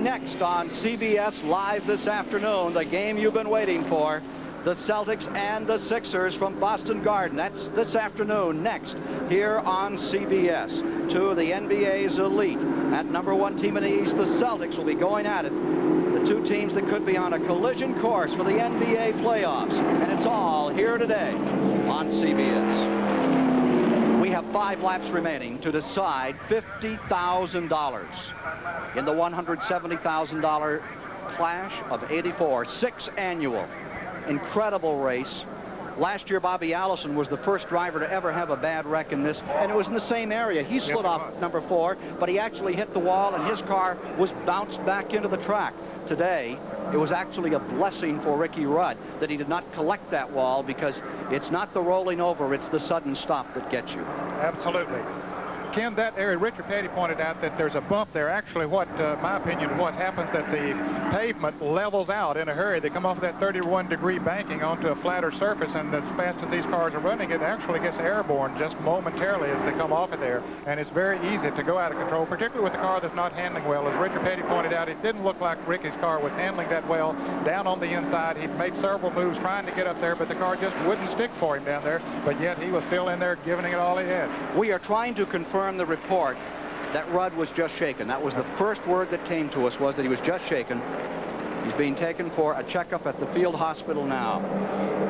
Coming next on CBS Live this afternoon, the game you've been waiting for. The Celtics and the Sixers from Boston Garden. That's this afternoon next here on CBS. Two of the NBA's elite. At #1 team in the East, the Celtics will be going at it. The two teams that could be on a collision course for the NBA playoffs. And it's all here today on CBS. We have 5 laps remaining to decide $50,000 in the $170,000 Clash of '84, 6th annual. Incredible race. Last year, Bobby Allison was the first driver to ever have a bad wreck in this, and it was in the same area. He slid off #4, but he actually hit the wall, and his car was bounced back into the track. Today, it was actually a blessing for Ricky Rudd that he did not collect that wall, because it's not the rolling over, it's the sudden stop that gets you. Absolutely. Ken, that area, Richard Petty pointed out that there's a bump there. Actually, my opinion, what happens that the pavement levels out in a hurry. They come off of that 31-degree banking onto a flatter surface, and as fast as these cars are running, it actually gets airborne just momentarily as they come off of there. And it's very easy to go out of control, particularly with a car that's not handling well. As Richard Petty pointed out, it didn't look like Ricky's car was handling that well down on the inside. He made several moves trying to get up there, but the car just wouldn't stick for him down there. But yet he was still in there giving it all he had. We are trying to confirm the report that Rudd was just shaken. That was the first word that came to us, was that he was just shaken. He's being taken for a checkup at the field hospital now.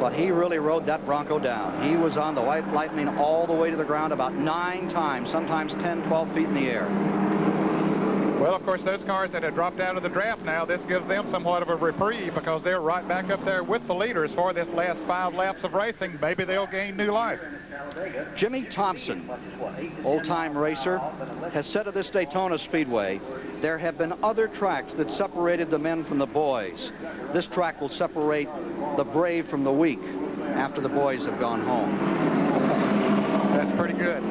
But he really rode that Bronco down. He was on the White Lightning all the way to the ground about 9 times, sometimes 10, 12 feet in the air. Well, of course, those cars that have dropped out of the draft now, this gives them somewhat of a reprieve, because they're right back up there with the leaders for this last 5 laps of racing. Maybe they'll gain new life. Jimmy Thompson, old-time racer, has said of this Daytona Speedway, there have been other tracks that separated the men from the boys. This track will separate the brave from the weak after the boys have gone home. That's pretty good.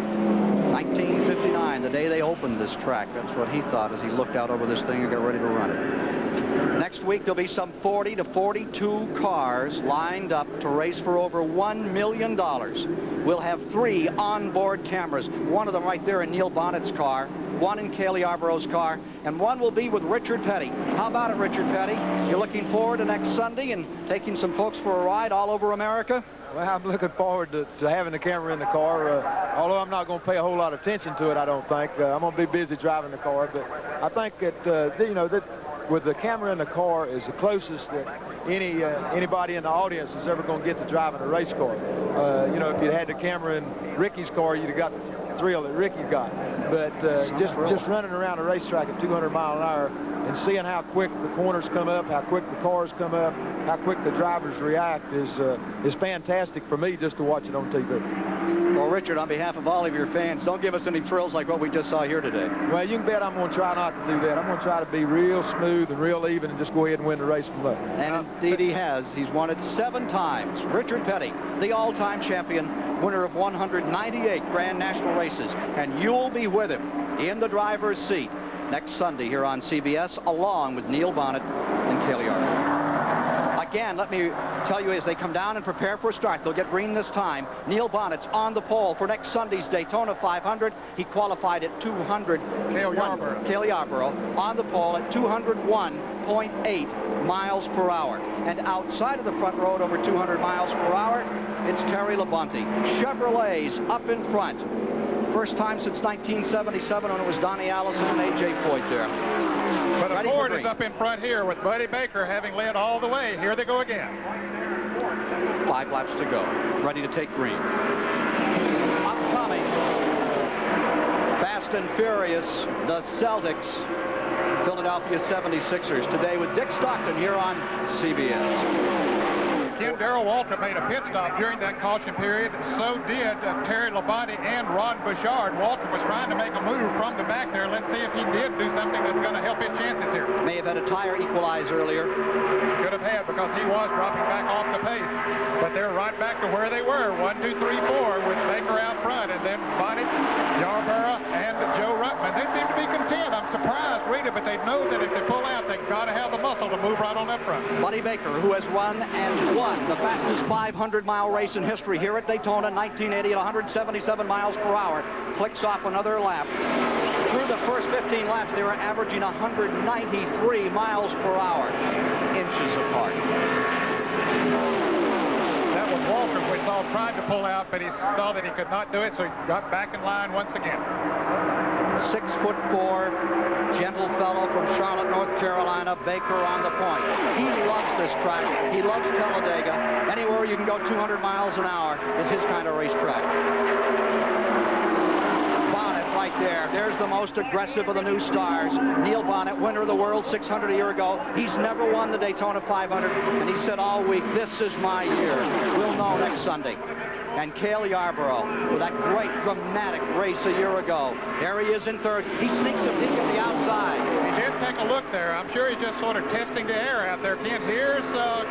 1959, the day they opened this track. That's what he thought as he looked out over this thing and got ready to run it. Next week, there'll be some 40 to 42 cars lined up to race for over $1 million. We'll have 3 onboard cameras. One of them right there in Neil Bonnett's car, one in Cale Yarborough's car, and one will be with Richard Petty. How about it, Richard Petty? You're looking forward to next Sunday and taking some folks for a ride all over America? Well, I'm looking forward to having the camera in the car, although I'm not going to pay a whole lot of attention to it, I don't think. I'm going to be busy driving the car, but I think that, you know, that with the camera in the car is the closest that anybody in the audience is ever going to get to driving a race car. You know, if you had the camera in Ricky's car, you'd have got the thrill that Ricky got. But just running around a racetrack at 200 miles an hour and seeing how quick the corners come up, how quick the cars come up, how quick the drivers react is fantastic for me just to watch it on TV. Well, Richard, on behalf of all of your fans, don't give us any thrills like what we just saw here today. Well, you can bet I'm going to try not to do that. I'm going to try to be real smooth and real even and just go ahead and win the race from there. And indeed he has. He's won it 7 times. Richard Petty, the all-time champion, winner of 198 Grand National races. And you'll be with him in the driver's seat next Sunday here on CBS, along with Neil Bonnet and Cale Yarborough. Again, let me tell you, as they come down and prepare for a start, they'll get green this time. Neil Bonnet's on the pole for next Sunday's Daytona 500. He qualified at 200. Cale Yarborough on the pole at 201.8 miles per hour. And outside of the front row at over 200 miles per hour, it's Terry Labonte. Chevrolet's up in front. First time since 1977 when it was Donnie Allison and A.J. Foyt there. But a Ford is up in front here with Buddy Baker having led all the way. Here they go again. 5 laps to go. Ready to take green. Upcoming. Fast and furious, the Celtics. Philadelphia 76ers today with Dick Stockton here on CBS. Ken, Darrell Walter made a pit stop during that caution period. So did Terry Labonte and Ron Bouchard. Walter was trying to make a move from the back there. Let's see if he did do something that's going to help his chances here. May have had a tire equalize earlier. Could have had, because he was dropping back off the pace. But they're right back to where they were. 1, 2, 3, 4 with Baker out front. And then Bonnet, Yarborough, and Joe Ruttman. They seem to be content. I'm surprised, really, but they know that if they pull out, they've got to have the muscle to move right on up front. Buddy Baker, who has run and won the fastest 500-mile race in history here at Daytona, 1980 at 177 miles per hour, clicks off another lap through the first 15 laps, they were averaging 193 miles per hour, inches apart. That was Walker, we saw, tried to pull out, but he saw that he could not do it, so he got back in line once again. 6'4", gentle fellow from Charlotte, North Carolina, Baker on the point. He loves this track. He loves Talladega. Anywhere you can go 200 miles an hour is his kind of racetrack. Bonnet right there. There's the most aggressive of the new stars. Neil Bonnet, winner of the World 600 a year ago. He's never won the Daytona 500, and he said all week, this is my year. We'll know next Sunday. And Cale Yarborough with that great dramatic race a year ago. There he is in third. He sneaks a peek at the outside. He did take a look there. I'm sure he's just sort of testing the air out there. Kent, here's a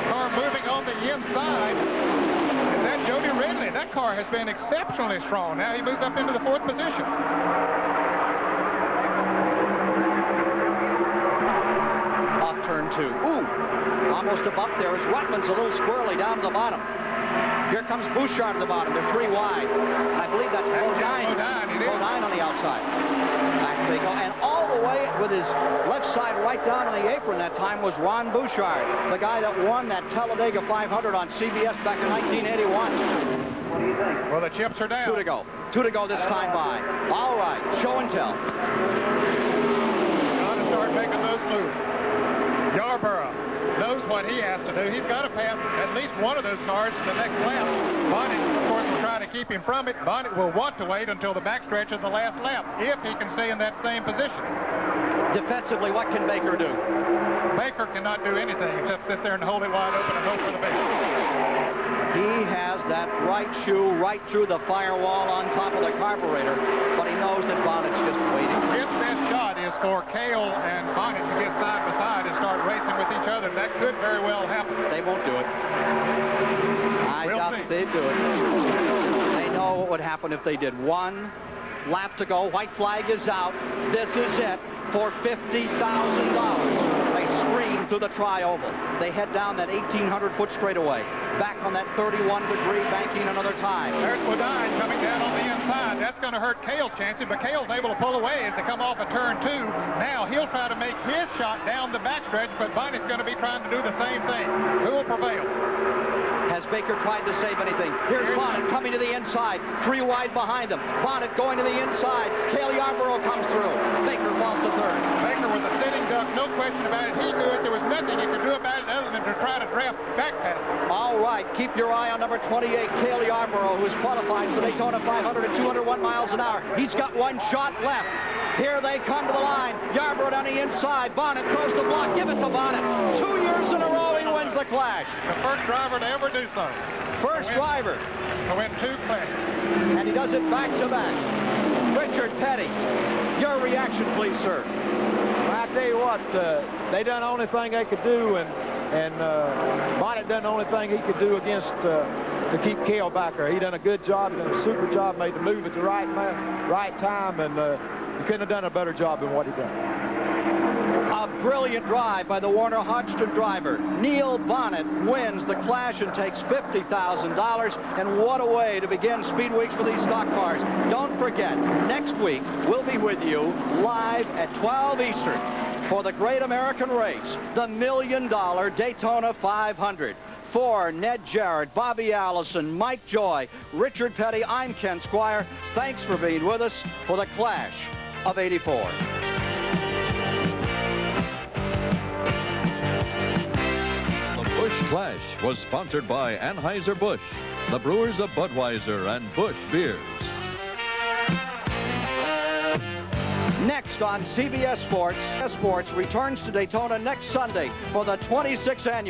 car moving on the inside. Is that Jody Ridley? That car has been exceptionally strong. Now he moves up into the 4th position. Off turn 2. Ooh, almost up there is Rutland's a little squirrely down to the bottom. Here comes Bouchard at the bottom. They're 3 wide. I believe that's Bodine on the outside. Back they go. And all the way with his left side right down on the apron that time was Ron Bouchard, the guy that won that Talladega 500 on CBS back in 1981. What do you think? Well, the chips are down. 2 to go. 2 to go this time by. All right, show and tell. Got to start making those moves. Yarborough knows what he has to do. He's got to pass at least one of those cars to the next lap. Bonnet, of course, will try to keep him from it. Bonnet will want to wait until the backstretch of the last lap if he can stay in that same position. Defensively, what can Baker do? Baker cannot do anything except sit there and hold it wide open and hope for the best. He has that right shoe right through the firewall on top of the carburetor, but he knows that Bonnet's just waiting. His best shot is for Cale and Bonnet to get side by side and start racing with each other. That could very well happen. They won't do it. I doubt that they'd do it. They know what would happen if they did. 1 lap to go. White flag is out. This is it for $50,000. They scream through the tri-oval. They head down that 1,800-foot straightaway. Back on that 31-degree banking another time. There's Bodine coming down on the inside. That's going to hurt Cale's chances, but Cale's able to pull away as they come off of turn 2. Now he'll try to make his shot down the backstretch, but Bonnet's going to be trying to do the same thing. Who will prevail? Has Baker tried to save anything? Here's Bonnet coming to the inside. 3 wide behind him. Bonnet going to the inside. Cale Yarborough comes through. Baker falls to third. Baker was a sitting duck, no question about it. He knew it. There was nothing he could do about it other than to try to draft back past it. All right, keep your eye on number 28, Cale Yarborough, who's qualified for Daytona 500 at 201 miles an hour. He's got 1 shot left. Here they come to the line. Yarborough on the inside. Bonnet throws the block. Give it to Bonnet. 2 years in a row, he wins the Clash. The first driver to ever do so. First driver to win 2 Clashes. And he does it back-to-back. Richard Petty, your reaction, please, sir. Well, I tell you what, they done the only thing they could do, and Bonnet done the only thing he could do against to keep Cale back there. He done a good job, done a super job, made the move at the right time, and he couldn't have done a better job than what he done. A brilliant drive by the Warner Hodgson driver. Neil Bonnet wins the Clash and takes $50,000. And what a way to begin Speed Weeks for these stock cars. Don't forget, next week we'll be with you live at 12 Eastern for the great American race, the $1 million Daytona 500. For Ned Jarrett, Bobby Allison, Mike Joy, Richard Petty, I'm Ken Squire. Thanks for being with us for the Clash of '84. Busch Clash was sponsored by Anheuser-Busch, the brewers of Budweiser and Busch beers. Next on CBS Sports returns to Daytona next Sunday for the 26th annual.